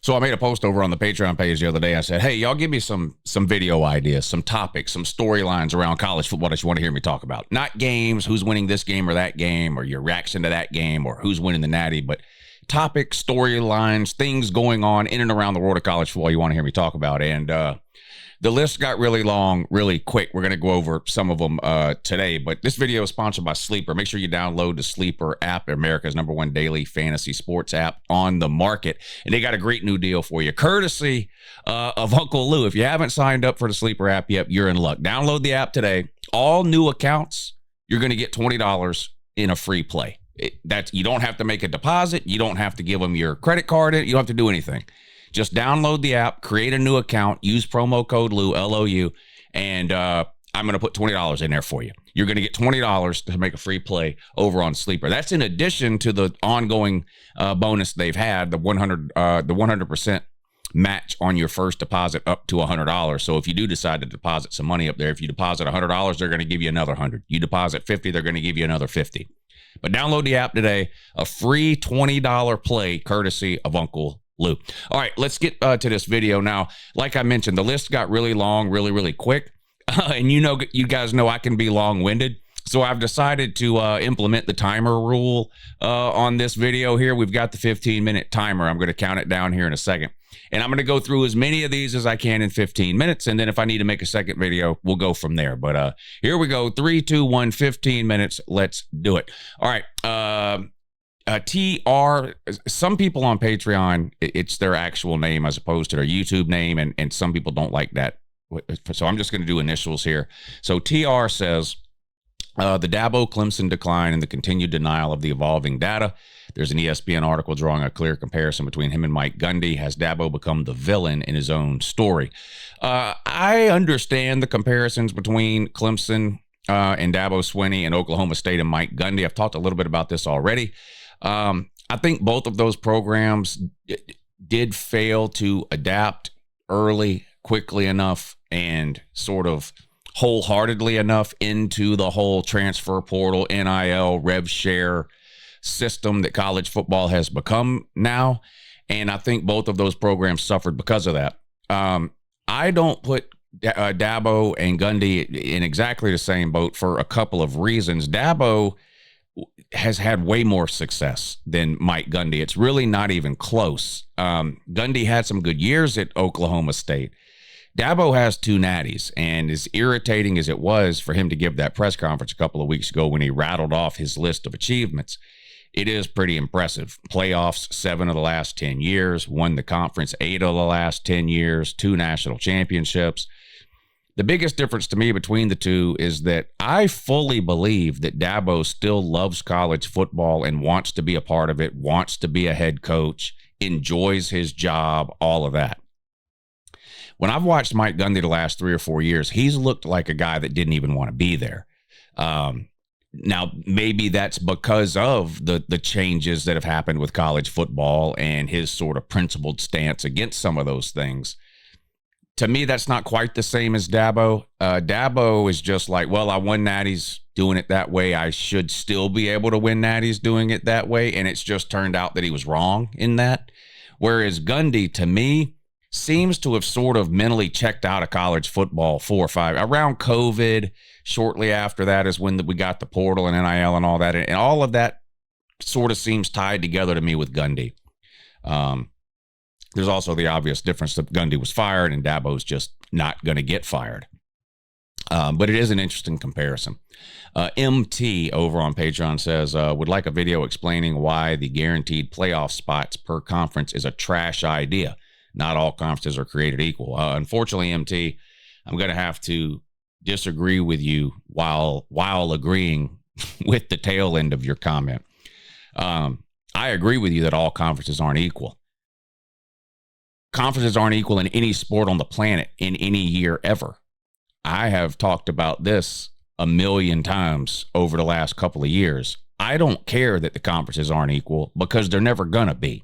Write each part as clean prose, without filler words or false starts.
So I made a post over on the Patreon page the other day. I said, hey, y'all give me some video ideas, some topics, some storylines around college football that you want to hear me talk about. Not games, who's winning this game or that game, or your reaction to that game, or who's winning the Natty, but topics, storylines, things going on in and around the world of college football you want to hear me talk about. And the list got really long, really quick. We're going to go over some of them today, but this video is sponsored by Sleeper. Make sure you download the Sleeper app, America's #1 daily fantasy sports app on the market. And they got a great new deal for you, courtesy of Uncle Lou. If you haven't signed up for the Sleeper app yet, you're in luck. Download the app today. All new accounts, you're going to get $20 in a free play. You don't have to make a deposit. You don't have to give them your credit card. You don't have to do anything. Just download the app, create a new account, use promo code Lou, L-O-U, and I'm going to put $20 in there for you. You're going to get $20 to make a free play over on Sleeper. That's in addition to the ongoing bonus they've had, the 100% match on your first deposit up to $100. So if you do decide to deposit some money up there, if you deposit $100, they're going to give you another $100. You deposit $50, they're going to give you another $50. But download the app today, a free $20 play courtesy of Uncle Lou. All right, let's get to this video now. Like I mentioned, the list got really long, really quick. And you guys know I can be long-winded. So I've decided to implement the timer rule on this video here. We've got the 15-minute timer. I'm going to count it down here in a second. And I'm going to go through as many of these as I can in 15 minutes. And then if I need to make a second video, we'll go from there. But here we go. 3, 2, 1, 15 minutes. Let's do it. All right. TR, some people on Patreon, it's their actual name as opposed to their YouTube name, and some people don't like that. So I'm just going to do initials here. So TR says, the Dabo Clemson decline and the continued denial of the evolving data. There's an ESPN article drawing a clear comparison between him and Mike Gundy. Has Dabo become the villain in his own story? I understand the comparisons between Clemson and Dabo Swinney and Oklahoma State and Mike Gundy. I've talked a little bit about this already. I think both of those programs did fail to adapt early, quickly enough, and sort of wholeheartedly enough into the whole transfer portal, NIL, rev share system that college football has become now. And I think both of those programs suffered because of that. I don't put Dabo and Gundy in exactly the same boat for a couple of reasons. Dabo has had way more success than Mike Gundy. It's really not even close. Gundy had some good years at Oklahoma State. Dabo has 2 natties, and as irritating as it was for him to give that press conference a couple of weeks ago when he rattled off his list of achievements, it is pretty impressive. Playoffs 7 of the last 10 years, won the conference 8 of the last 10 years, 2 national championships. The biggest difference to me between the two is that I fully believe that Dabo still loves college football and wants to be a part of it, wants to be a head coach, enjoys his job, all of that. When I've watched Mike Gundy the last 3 or 4 years, he's looked like a guy that didn't even want to be there. Now, maybe that's because of the changes that have happened with college football and his sort of principled stance against some of those things. To me, that's not quite the same as Dabo. Dabo is just like, well, I won natties doing it that way. I should still be able to win natties doing it that way. And it's just turned out that he was wrong in that. Whereas Gundy, to me, seems to have sort of mentally checked out of college football 4 or 5. Around COVID, shortly after that is when we got the portal and NIL and all that. And all of that sort of seems tied together to me with Gundy. There's also the obvious difference that Gundy was fired and Dabo's just not going to get fired. But it is an interesting comparison. MT over on Patreon says, would like a video explaining why the guaranteed playoff spots per conference is a trash idea. Not all conferences are created equal. Unfortunately, MT, I'm going to have to disagree with you while agreeing with the tail end of your comment. I agree with you that all conferences aren't equal. Conferences aren't equal in any sport on the planet in any year ever. I have talked about this a million times over the last couple of years. I don't care that the conferences aren't equal because they're never going to be.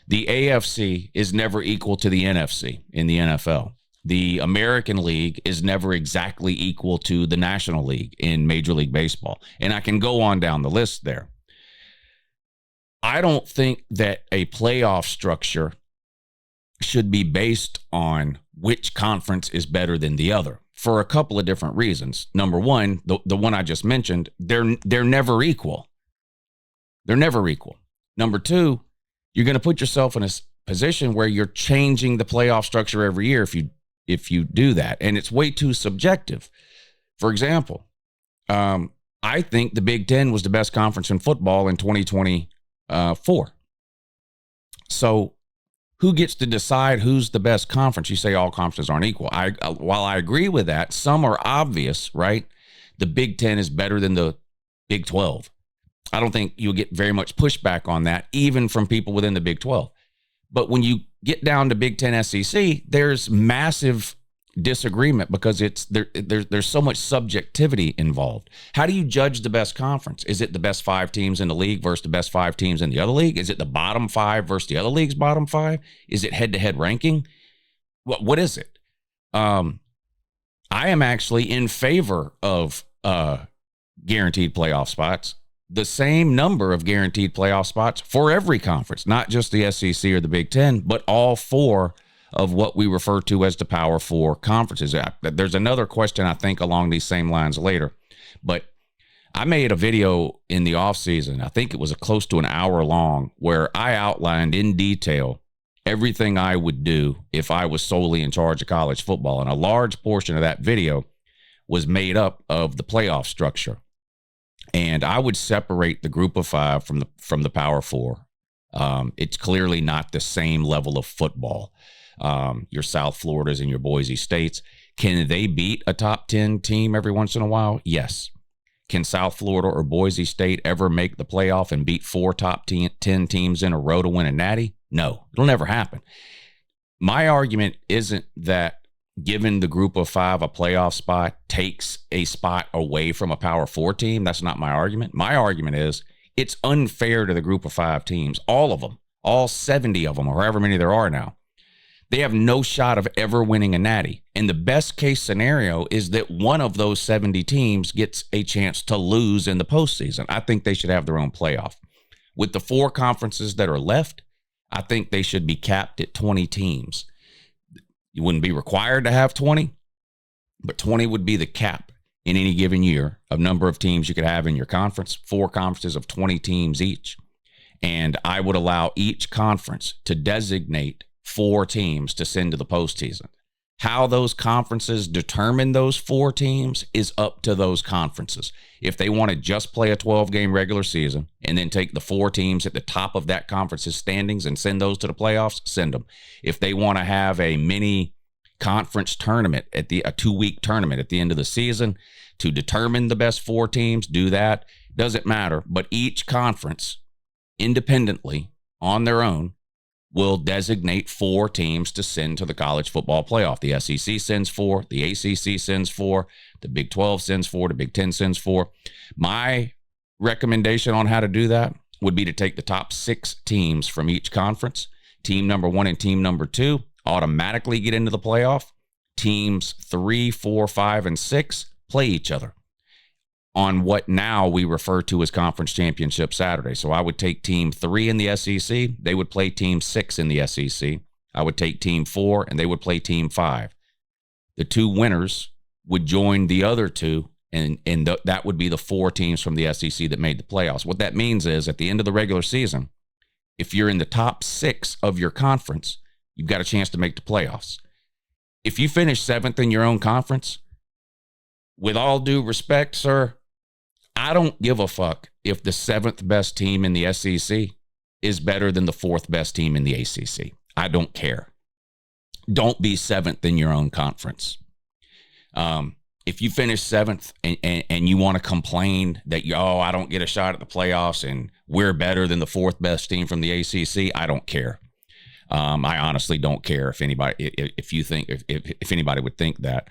The AFC is never equal to the NFC in the NFL. The American League is never exactly equal to the National League in Major League Baseball. And I can go on down the list there. I don't think that a playoff structure should be based on which conference is better than the other for a couple of different reasons. Number one, the one I just mentioned, they're never equal. They're never equal. Number two, you're going to put yourself in a position where you're changing the playoff structure every year if you do that, and it's way too subjective. For example, I think the Big Ten was the best conference in football in 2024. So who gets to decide who's the best conference? You say all conferences aren't equal. While I agree with that, some are obvious, right? The Big Ten is better than the Big 12. I don't think you'll get very much pushback on that, even from people within the Big 12. But when you get down to Big Ten SEC, there's massive disagreement because there's so much subjectivity involved. How do you judge the best conference? Is it the best 5 teams in the league versus the best 5 teams in the other league? Is it the bottom 5 versus the other league's bottom 5? Is it head-to-head ranking? What is it? I am actually in favor of guaranteed playoff spots. The same number of guaranteed playoff spots for every conference, not just the SEC or the Big Ten, but all 4 of what we refer to as the Power 4 conferences. There's another question, I think, along these same lines later. But I made a video in the offseason, I think it was close to an hour long, where I outlined in detail everything I would do if I was solely in charge of college football. And a large portion of that video was made up of the playoff structure. And I would separate the group of 5 from the Power 4. It's clearly not the same level of football. Your South Floridas and your Boise States, can they beat a top 10 team every once in a while? Yes. Can South Florida or Boise State ever make the playoff and beat 4 top 10 teams in a row to win a natty? No, it'll never happen. My argument isn't that giving the group of 5 a playoff spot takes a spot away from a Power 4 team. That's not my argument. My argument is it's unfair to the group of 5 teams, all of them, all 70 of them, or however many there are now. They have no shot of ever winning a natty. And the best case scenario is that one of those 70 teams gets a chance to lose in the postseason. I think they should have their own playoff. With the 4 conferences that are left, I think they should be capped at 20 teams. You wouldn't be required to have 20, but 20 would be the cap in any given year of number of teams you could have in your conference, 4 conferences of 20 teams each. And I would allow each conference to designate 4 teams to send to the postseason. How those conferences determine those 4 teams is up to those conferences. If they want to just play a 12-game regular season and then take the 4 teams at the top of that conference's standings and send those to the playoffs, send them. If they want to have a mini conference tournament a 2-week tournament at the end of the season to determine the best 4 teams, do that. Doesn't matter. But each conference independently on their own will designate 4 teams to send to the college football playoff. The SEC sends 4, the ACC sends 4, the Big 12 sends 4, the Big 10 sends 4. My recommendation on how to do that would be to take the top 6 teams from each conference. Team number 1 and team number 2 automatically get into the playoff. Teams 3, 4, 5, and 6 play each other on what now we refer to as Conference Championship Saturday. So I would take team 3 in the SEC. They would play team 6 in the SEC. I would take team 4, and they would play team 5. The 2 winners would join the other 2, and that would be the 4 teams from the SEC that made the playoffs. What that means is at the end of the regular season, if you're in the top 6 of your conference, you've got a chance to make the playoffs. If you finish 7th in your own conference, with all due respect, sir, I don't give a fuck if the 7th best team in the SEC is better than the 4th best team in the ACC. I don't care. Don't be 7th in your own conference. If you finish 7th and you want to complain that, I don't get a shot at the playoffs and we're better than the 4th best team from the ACC, I don't care. I honestly don't care if anybody would think that.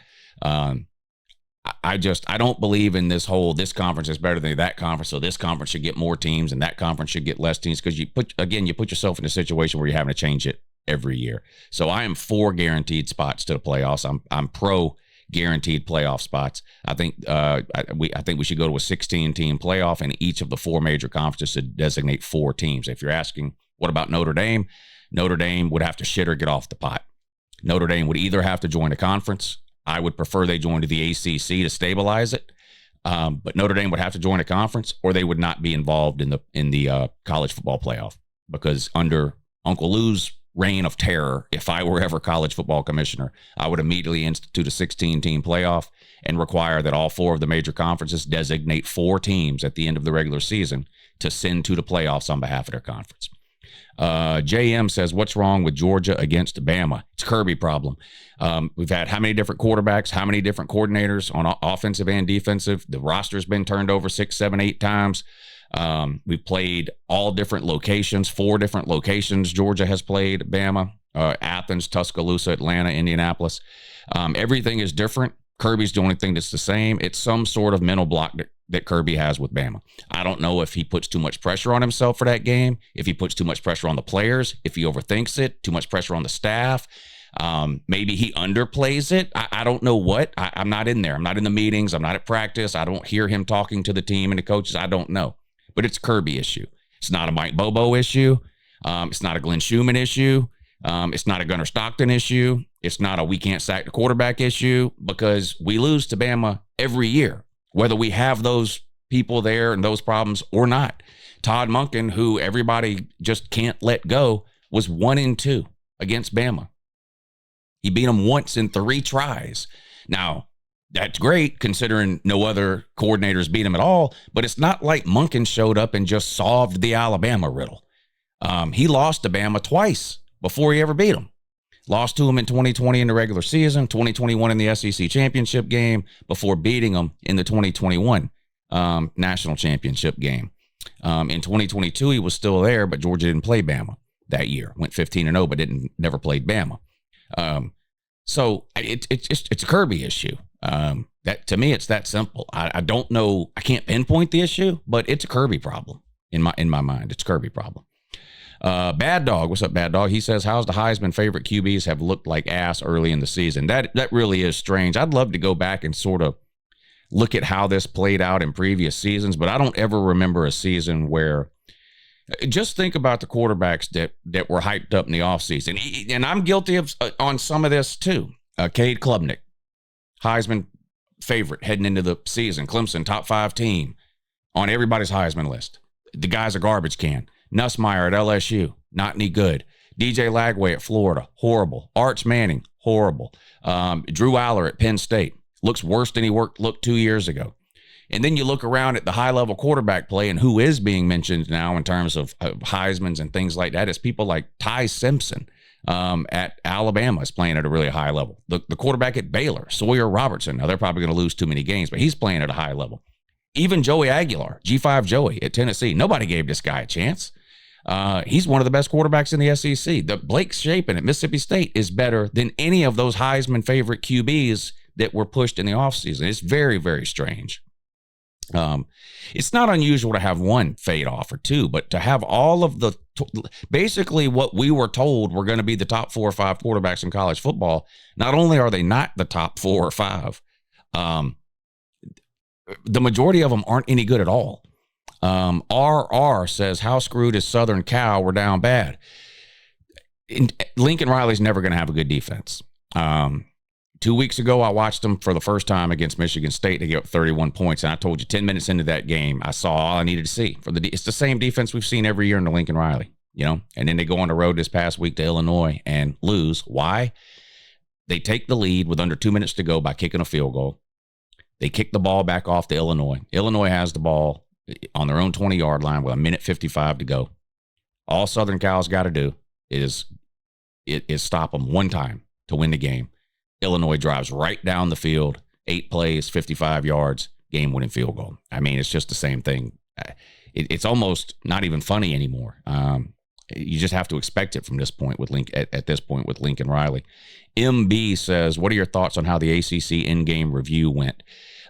I don't believe in this conference is better than that conference, so this conference should get more teams and that conference should get less teams, because you put yourself in a situation where you're having to change it every year. So I am for guaranteed spots to the playoffs. I'm pro guaranteed playoff spots. I think we should go to a 16-team playoff, and each of the 4 major conferences should designate 4 teams. If you're asking, what about Notre Dame? Notre Dame would have to shit or get off the pot. Notre Dame would either have to join a conference. I would prefer they join to the ACC to stabilize it. But Notre Dame would have to join a conference, or they would not be involved in the college football playoff, because under Uncle Lou's reign of terror, if I were ever college football commissioner, I would immediately institute a 16-team playoff and require that all 4 of the major conferences designate 4 teams at the end of the regular season to send to the playoffs on behalf of their conference. JM says, what's wrong with Georgia against Bama? It's Kirby problem. We've had how many different quarterbacks, how many different coordinators on offensive and defensive? The roster's been turned over 6, 7, 8 times. We've played all different locations, 4 different locations Georgia has played Bama, Athens, Tuscaloosa, Atlanta, Indianapolis. Everything is different. Kirby's the only thing that's the same. It's some sort of mental block that Kirby has with Bama. I don't know if he puts too much pressure on himself for that game, if he puts too much pressure on the players, if he overthinks it, too much pressure on the staff. Maybe he underplays it. I don't know what. I'm not in there. I'm not in the meetings. I'm not at practice. I don't hear him talking to the team and the coaches. I don't know. But it's a Kirby issue. It's not a Mike Bobo issue. It's not a Glenn Schumann issue. It's not a Gunnar Stockton issue. It's not a we can't sack the quarterback issue, because we lose to Bama every year, whether we have those people there and those problems or not. Todd Monken, who everybody just can't let go, was 1-2 against Bama. He beat them once in 3 tries. Now, that's great considering no other coordinators beat him at all, but it's not like Monken showed up and just solved the Alabama riddle. He lost to Bama twice before he ever beat them. Lost to him in 2020 in the regular season, 2021 in the SEC championship game, before beating them in the 2021 national championship game. In 2022, he was still there, but Georgia didn't play Bama that year. Went 15-0, but never played Bama. So it's a Kirby issue. That to me, it's that simple. I don't know. I can't pinpoint the issue, but it's a Kirby problem in my mind. It's a Kirby problem. Bad Dog, what's up, Bad Dog? He says, how's the Heisman favorite QBs have looked like ass early in the season? That really is strange. I'd love to go back and sort of look at how this played out in previous seasons, but I don't ever remember a season where, just think about the quarterbacks that were hyped up in the offseason. And I'm guilty of on some of this too. Cade Klubnik, Heisman favorite heading into the season. Clemson, top 5 team on everybody's Heisman list. The guy's a garbage can. Nussmeier at LSU, not any good. DJ Lagway at Florida, horrible. Arch Manning, horrible. Drew Aller at Penn State, looks worse than he looked 2 years ago. And then you look around at the high-level quarterback play and who is being mentioned now in terms of Heismans and things like that is people like Ty Simpson at Alabama is playing at a really high level. The quarterback at Baylor, Sawyer Robertson, now they're probably going to lose too many games, but he's playing at a high level. Even Joey Aguilar, G5 Joey at Tennessee, nobody gave this guy a chance. He's one of the best quarterbacks in the SEC. The Blake Shapen at Mississippi State is better than any of those Heisman favorite QBs that were pushed in the offseason. It's very, very strange. It's not unusual to have one fade off or two, but to have all of basically what we were told were going to be the top 4 or 5 quarterbacks in college football. Not only are they not the top 4 or 5, the majority of them aren't any good at all. RR says, how screwed is Southern Cal? We're down bad. Lincoln Riley's never going to have a good defense. 2 weeks ago, I watched them for the first time against Michigan State. They gave up 31 points, and I told you 10 minutes into that game, I saw all I needed to see. It's the same defense we've seen every year in the Lincoln Riley, and then they go on the road this past week to Illinois and lose. Why? They take the lead with under 2 minutes to go by kicking a field goal. They kick the ball back off to Illinois. Illinois has the ball on their own 20-yard line with 1:55 to go. All Southern Cal's got to do is stop them one time to win the game. Illinois drives right down the field, 8 plays, 55 yards, game-winning field goal. I mean, it's just the same thing. It's almost not even funny anymore. You just have to expect it from this point with at this point with Lincoln Riley. MB says, what are your thoughts on how the ACC in-game review went?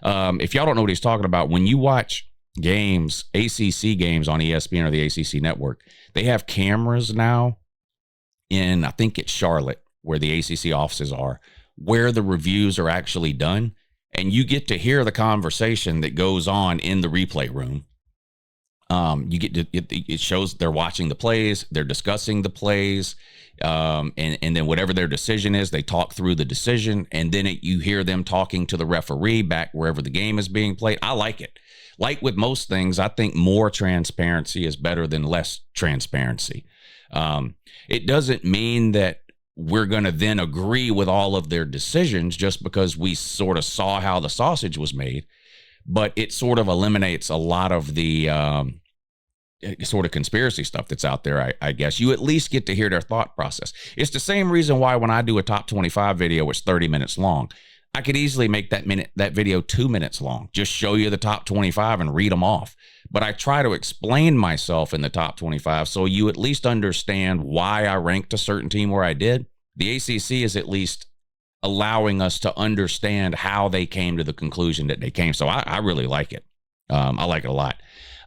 If y'all don't know what he's talking about, when you watch games, ACC games on ESPN or the ACC network, they have cameras now in, I think it's Charlotte, where the ACC offices are, where the reviews are actually done. And you get to hear the conversation that goes on in the replay room You get to, it shows they're watching the plays, they're discussing the plays, and then whatever their decision is, they talk through the decision, and then you hear them talking to the referee back wherever the game is being played. I like it. Like with most things, I think more transparency is better than less transparency. It doesn't mean that we're going to then agree with all of their decisions just because we sort of saw how the sausage was made. But it sort of eliminates a lot of the sort of conspiracy stuff that's out there, I guess. You at least get to hear their thought process. It's the same reason why when I do a top 25 video, it's 30 minutes long. I could easily make that video 2 minutes long, just show you the top 25 and read them off. But I try to explain myself in the top 25 so you at least understand why I ranked a certain team where I did. The ACC is at least allowing us to understand how they came to the conclusion that they came. So I really like it. I like it a lot.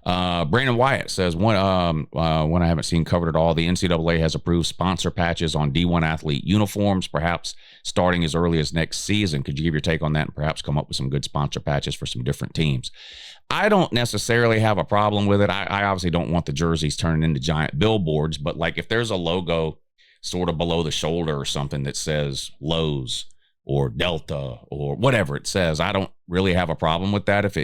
Brandon Wyatt says, one I haven't seen covered at all, the NCAA has approved sponsor patches on D1 athlete uniforms, perhaps starting as early as next season. Could you give your take on that and perhaps come up with some good sponsor patches for some different teams? I don't necessarily have a problem with it. I obviously don't want the jerseys turning into giant billboards, but like if there's a logo sort of below the shoulder or something that says Lowe's or Delta or whatever it says, I don't really have a problem with that. If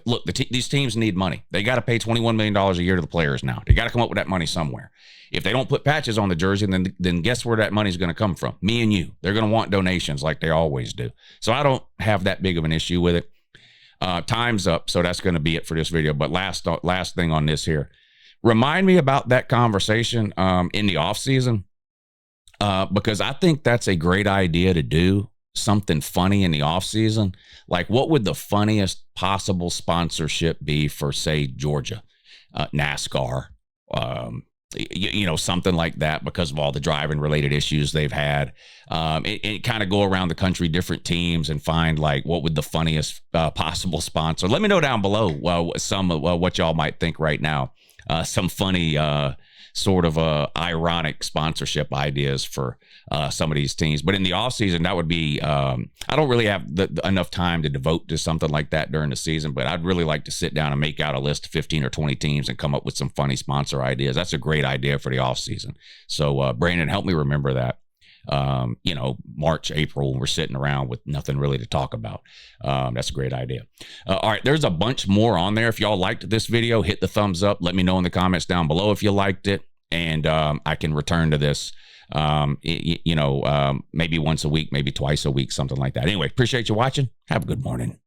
look, these teams need money. They got to pay $21 million a year to the players now. They got to come up with that money somewhere. If they don't put patches on the jersey, then guess where that money's going to come from? Me and you. They're going to want donations like they always do. So I don't have that big of an issue with it. Time's up, so that's going to be it for this video. But last thing on this here. Remind me about that conversation in the offseason. Because I think that's a great idea to do something funny in the off season. Like, what would the funniest possible sponsorship be for, say, Georgia, NASCAR, something like that, because of all the driving related issues they've had. It kind of go around the country, different teams, and find like what would the funniest possible sponsor. Let me know down below some of what y'all might think right now. Some funny sort of ironic sponsorship ideas for some of these teams. But in the offseason, that would be, I don't really have enough time to devote to something like that during the season, but I'd really like to sit down and make out a list of 15 or 20 teams and come up with some funny sponsor ideas. That's a great idea for the offseason. So Brandon, help me remember that. March, April, we're sitting around with nothing really to talk about. That's a great idea. All right, there's a bunch more on there. If y'all liked this video, hit the thumbs up. Let me know in the comments down below if you liked it, and I can return to this maybe once a week, maybe twice a week, something like that. Anyway, appreciate you watching. Have a good morning.